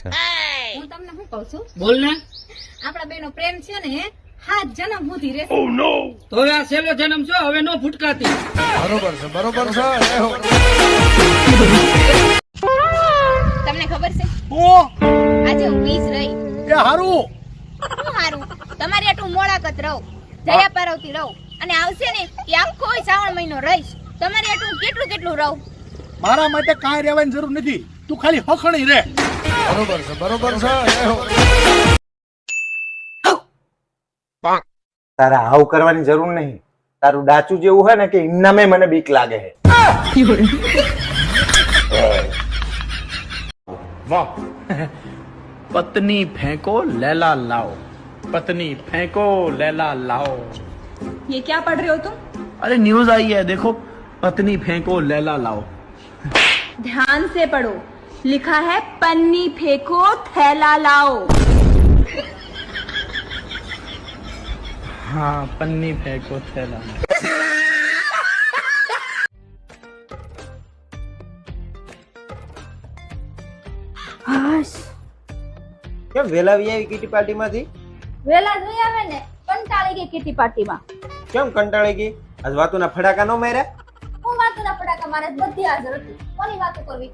હું તમને શું કહું છું, બોલ ને. આપણા બેનો પ્રેમ છે ને 7 જન્મ સુધી રહેશે. તો હવે આ છેલ્લો જન્મ છો, હવે નો ફૂટકાતી. બરોબર છે, બરોબર છે. તમને ખબર છે હું આજે હું 20 રહી. એ હારું શું હારું, તમારી આટલું મોળાકત રહું, જયા પારવતી રહું, અને આવશે ને એ આખો શ્રાવણ મહિનો રહીશ. તમારી આટલું કેટલું કેટલું રહું. મારા માટે કાંઈ રહેવાની જરૂર નથી, તું ખાલી હખણી રે. બરોબર છે, બરોબર છે. તારા આવું કરવાની જરૂર નહીં. તારું ડાચું જેવું હોય ને કે ઇન્નામે મને બીક લાગે છે. वाह पत्नी फेंको लैला लाओ, पत्नी फेंको लैला लाओ. ये क्या पढ़ रहे हो तुम? अरे न्यूज आई है देखो, पत्नी फेंको लैला लाओ. ध्यान से पढ़ो, लिखा है पन्नी फेंको थैला लाओ. हाँ पन्नी फेंको थैला लाओ. કેમ વેલા વી આવી કીટી પાર્ટી માંથી? વેલા જોઈ આવે ને કંટાળી ગઈ કીટી પાર્ટીમાં. કેમ કંટાળી ગઈ? આજ વાતોના ફડાકા નો માર્યા? હું વાતોના ફટાકા મારે બધી હાજર હતી. કોની વાતો કરવી?